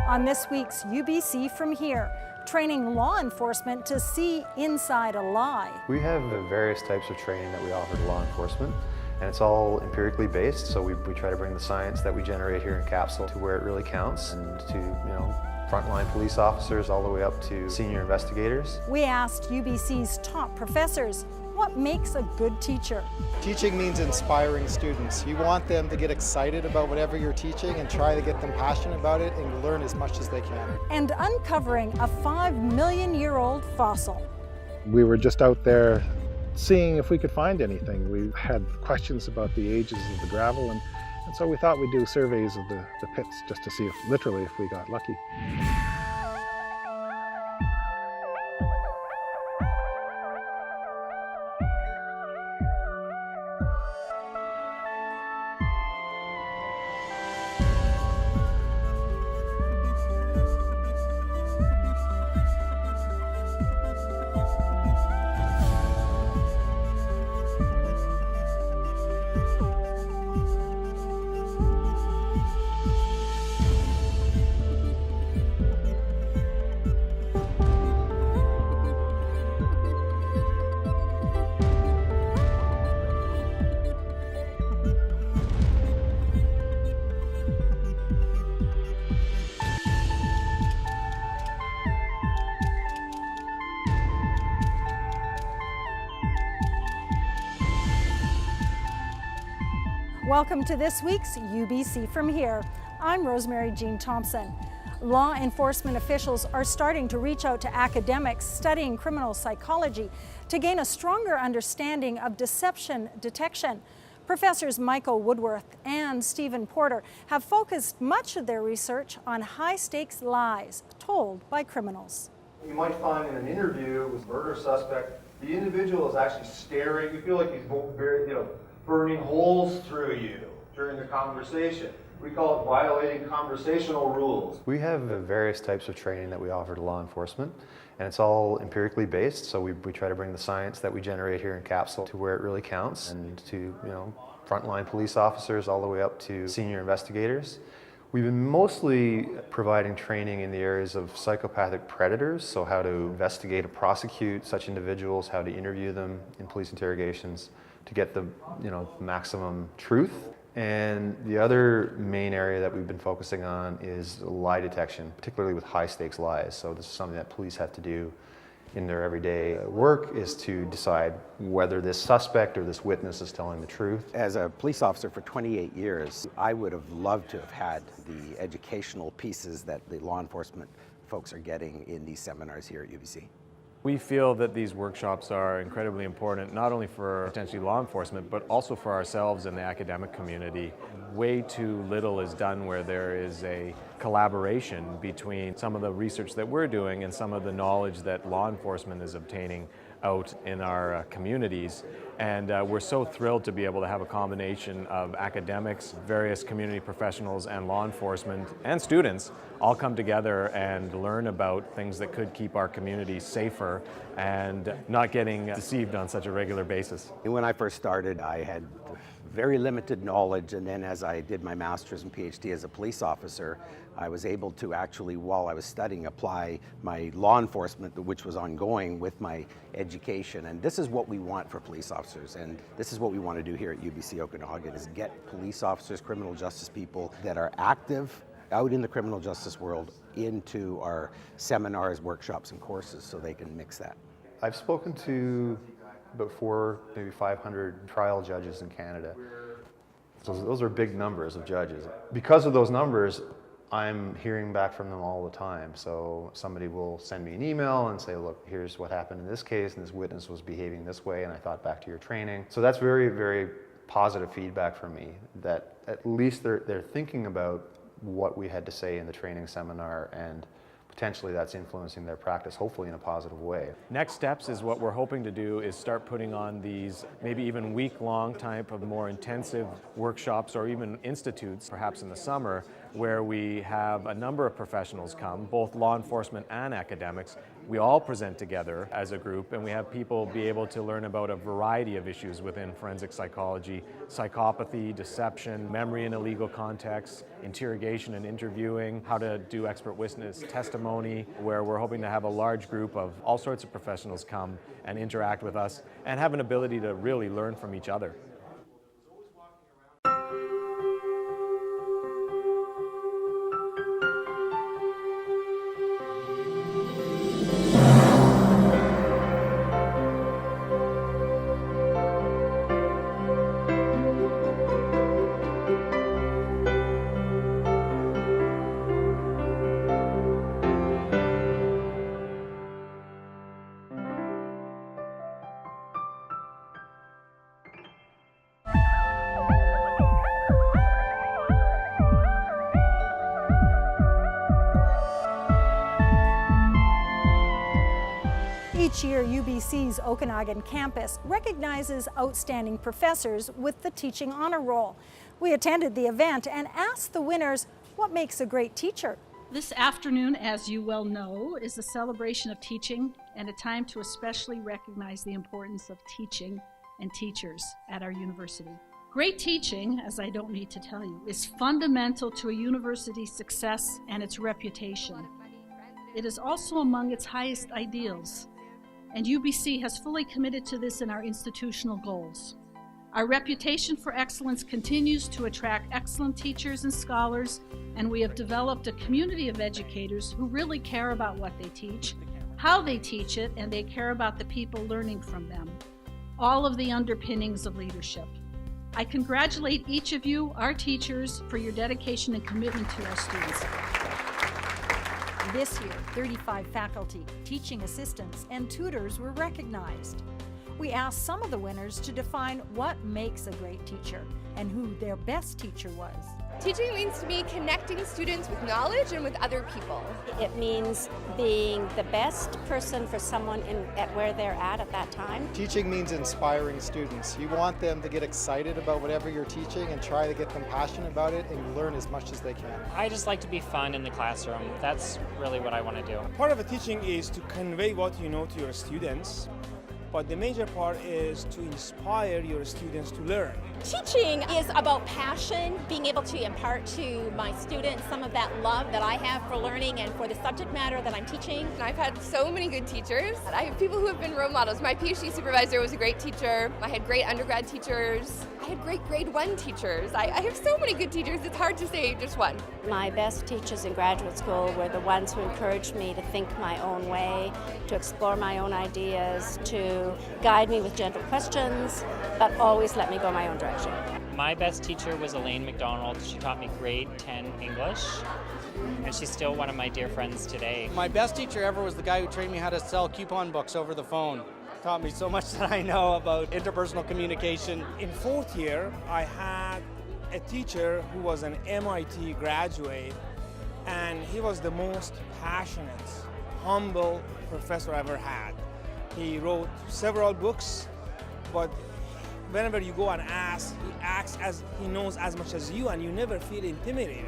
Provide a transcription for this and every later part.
on this week's UBC From Here, training law enforcement to see inside a lie. We have various types of training that we offer to law enforcement, and it's all empirically based, so we try to bring the science that we generate here in Capsule to where it really counts, and to, frontline police officers all the way up to senior investigators. We asked UBC's top professors, what makes a good teacher? Teaching means inspiring students. You want them to get excited about whatever you're teaching and try to get them passionate about it and learn as much as they can. And uncovering a 5-million-year-old fossil. We were just out there seeing if we could find anything. We had questions about the ages of the gravel, and so we thought we'd do surveys of the pits just to see if, literally, if we got lucky. Welcome to this week's UBC From Here. I'm Rosemary Jean Thompson. Law enforcement officials are starting to reach out to academics studying criminal psychology to gain a stronger understanding of deception detection. Professors Michael Woodworth and Stephen Porter have focused much of their research on high-stakes lies told by criminals. You might find in an interview with a murder suspect, the individual is actually staring. You feel like he's burning holes through you during the conversation. We call it violating conversational rules. We have various types of training that we offer to law enforcement, and it's all empirically based, so we try to bring the science that we generate here in Capsule to where it really counts, and to frontline police officers all the way up to senior investigators. We've been mostly providing training in the areas of psychopathic predators, so how to investigate and prosecute such individuals, how to interview them in police interrogations to get the maximum truth. And the other main area that we've been focusing on is lie detection, particularly with high stakes lies. So this is something that police have to do in their everyday work, is to decide whether this suspect or this witness is telling the truth. As a police officer for 28 years, I would have loved to have had the educational pieces that the law enforcement folks are getting in these seminars here at UBC. We feel that these workshops are incredibly important, not only for potentially law enforcement, but also for ourselves and the academic community. Way too little is done where there is a collaboration between some of the research that we're doing and some of the knowledge that law enforcement is obtaining out in our communities. And we're so thrilled to be able to have a combination of academics, various community professionals, and law enforcement and students all come together and learn about things that could keep our community safer and not getting deceived on such a regular basis. When I first started, I had very limited knowledge, and then as I did my master's and PhD as a police officer, I was able to actually, while I was studying, apply my law enforcement, which was ongoing, with my education. And this is what we want for police officers, and this is what we want to do here at UBC Okanagan, is get police officers, criminal justice people that are active out in the criminal justice world into our seminars, workshops, and courses so they can mix that. I've spoken to about 400, maybe 500 trial judges in Canada. So those are big numbers of judges. Because of those numbers, I'm hearing back from them all the time. So somebody will send me an email and say, look, here's what happened in this case, and this witness was behaving this way, and I thought back to your training. So that's very, very positive feedback for me, that at least they're thinking about what we had to say in the training seminar, and potentially that's influencing their practice, hopefully in a positive way. Next steps is what we're hoping to do is start putting on these maybe even week-long type of more intensive workshops, or even institutes, perhaps in the summer, where we have a number of professionals come, both law enforcement and academics, we all present together as a group, and we have people be able to learn about a variety of issues within forensic psychology: psychopathy, deception, memory in a legal context, interrogation and interviewing, how to do expert witness testimony, where we're hoping to have a large group of all sorts of professionals come and interact with us and have an ability to really learn from each other. Each year, UBC's Okanagan campus recognizes outstanding professors with the Teaching Honor Roll. We attended the event and asked the winners what makes a great teacher. This afternoon, as you well know, is a celebration of teaching and a time to especially recognize the importance of teaching and teachers at our university. Great teaching, as I don't need to tell you, is fundamental to a university's success and its reputation. It is also among its highest ideals, and UBC has fully committed to this in our institutional goals. Our reputation for excellence continues to attract excellent teachers and scholars, and we have developed a community of educators who really care about what they teach, how they teach it, and they care about the people learning from them. All of the underpinnings of leadership. I congratulate each of you, our teachers, for your dedication and commitment to our students. This year, 35 faculty, teaching assistants, and tutors were recognized. We asked some of the winners to define what makes a great teacher and who their best teacher was. Teaching means to me connecting students with knowledge and with other people. It means being the best person for someone at where they're at that time. Teaching means inspiring students. You want them to get excited about whatever you're teaching and try to get them passionate about it and learn as much as they can. I just like to be fun in the classroom. That's really what I want to do. Part of a teaching is to convey what you know to your students, but the major part is to inspire your students to learn. Teaching is about passion, being able to impart to my students some of that love that I have for learning and for the subject matter that I'm teaching. And I've had so many good teachers. I have people who have been role models. My PhD supervisor was a great teacher. I had great undergrad teachers. I had great grade 1 teachers. I have so many good teachers, it's hard to say just one. My best teachers in graduate school were the ones who encouraged me to think my own way, to explore my own ideas, to guide me with gentle questions, but always let me go my own direction. My best teacher was Elaine McDonald. She taught me grade 10 English, and she's still one of my dear friends today. My best teacher ever was the guy who trained me how to sell coupon books over the phone. Taught me so much that I know about interpersonal communication. In 4th year, I had a teacher who was an MIT graduate, and he was the most passionate, humble professor I ever had. He wrote several books, but whenever you go and ask, he acts as he knows as much as you, and you never feel intimidated.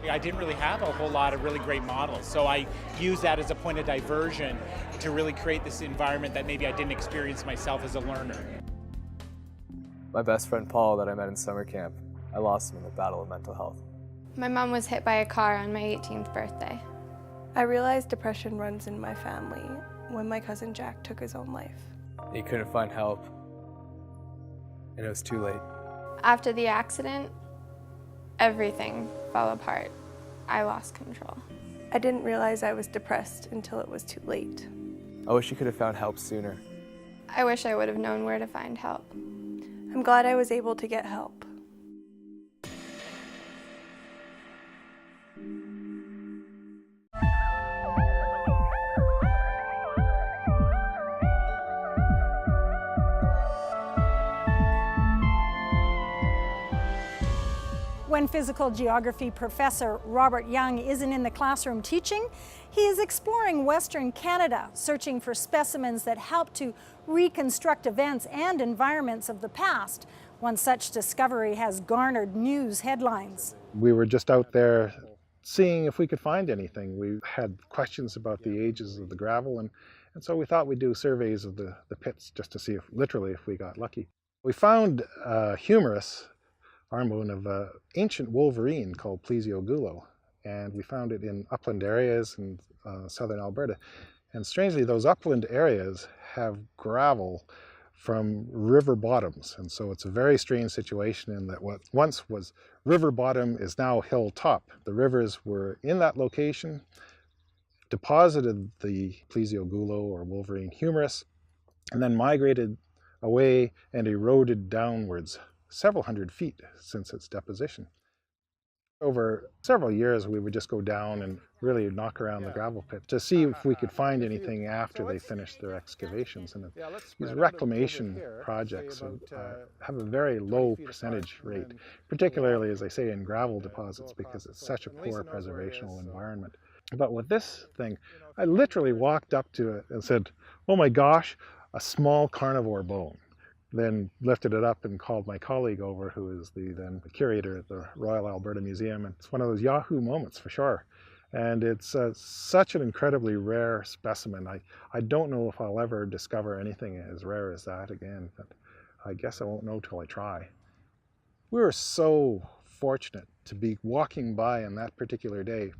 I didn't really have a whole lot of really great models, so I used that as a point of diversion to really create this environment that maybe I didn't experience myself as a learner. My best friend Paul that I met in summer camp, I lost him in the battle of mental health. My mom was hit by a car on my 18th birthday. I realized depression runs in my family when my cousin Jack took his own life. He couldn't find help, and it was too late. After the accident, everything fell apart. I lost control. I didn't realize I was depressed until it was too late. I wish you could have found help sooner. I wish I would have known where to find help. I'm glad I was able to get help. When physical geography professor Robert Young isn't in the classroom teaching, he is exploring Western Canada, searching for specimens that help to reconstruct events and environments of the past. One such discovery has garnered news headlines. We were just out there seeing if we could find anything. We had questions about the ages of the gravel, and And so we thought we'd do surveys of the pits just to see if, literally, if we got lucky. We found a humerus arm bone of an ancient wolverine called Plesiogulo, and we found it in upland areas in southern Alberta. And strangely, those upland areas have gravel from river bottoms, and so it's a very strange situation in that what once was river bottom is now hilltop. The rivers were in that location, deposited the Plesiogulo or wolverine humerus, and then migrated away and eroded downwards several hundred feet since its deposition. Over several years, we would just go down and really knock around the gravel pit to see if we could find anything after they finished their excavations. And these reclamation projects have a very low percentage rate, particularly, as I say, in gravel deposits, because it's such a poor preservational environment. But with this thing, I literally walked up to it and said, "Oh my gosh, a small carnivore bone." Then lifted it up and called my colleague over, who is the curator at the Royal Alberta Museum. And it's one of those Yahoo moments for sure. And it's such an incredibly rare specimen. I don't know if I'll ever discover anything as rare as that again, but I guess I won't know till I try. We were so fortunate to be walking by on that particular day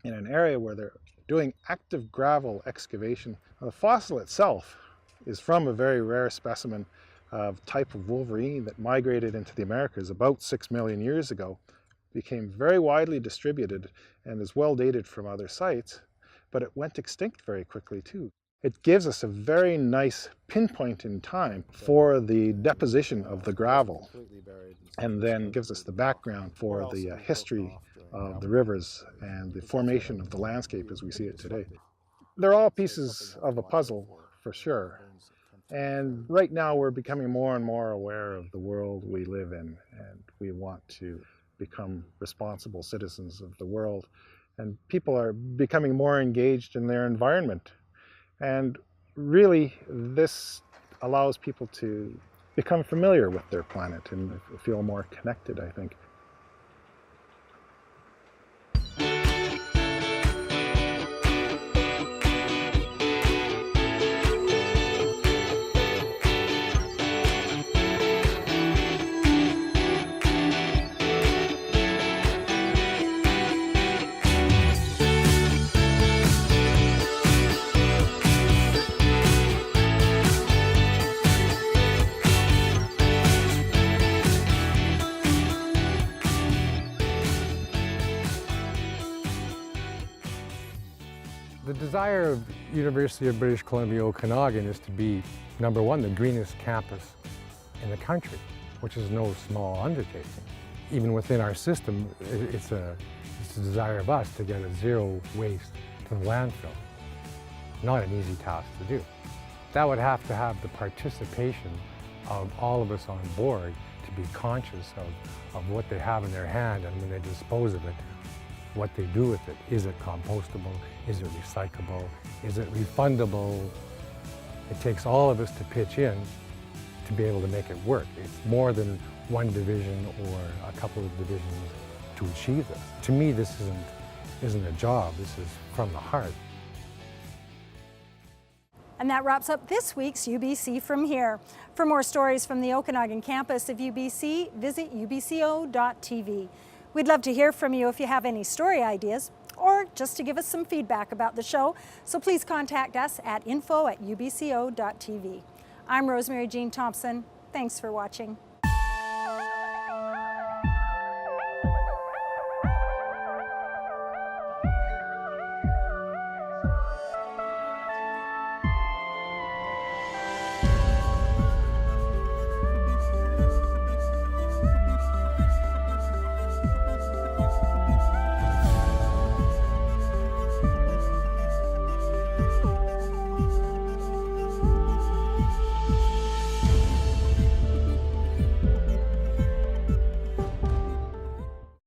in an area where they're doing active gravel excavation. The fossil itself is from a very rare specimen of type of wolverine that migrated into the Americas about 6 million years ago, became very widely distributed and is well dated from other sites, but it went extinct very quickly too. It gives us a very nice pinpoint in time for the deposition of the gravel, and then gives us the background for the history of the rivers and the formation of the landscape as we see it today. They're all pieces of a puzzle for sure. And right now we're becoming more and more aware of the world we live in, and we want to become responsible citizens of the world. And people are becoming more engaged in their environment. And really, this allows people to become familiar with their planet and feel more connected, I think. The desire of University of British Columbia Okanagan is to be, number one, the greenest campus in the country, which is no small undertaking. Even within our system, it's a desire of us to get a zero waste to the landfill. Not an easy task to do. That would have to have the participation of all of us on board to be conscious of what they have in their hand, and when they dispose of it, what they do with it. Is it compostable? Is it recyclable? Is it refundable? It takes all of us to pitch in to be able to make it work. It's more than one division or a couple of divisions to achieve this. To me, this isn't a job. This is from the heart. And that wraps up this week's UBC From Here. For more stories from the Okanagan campus of UBC, visit ubco.tv. We'd love to hear from you if you have any story ideas or just to give us some feedback about the show, so please contact us at info@ubco.tv. I'm Rosemary Jean Thompson. Thanks for watching.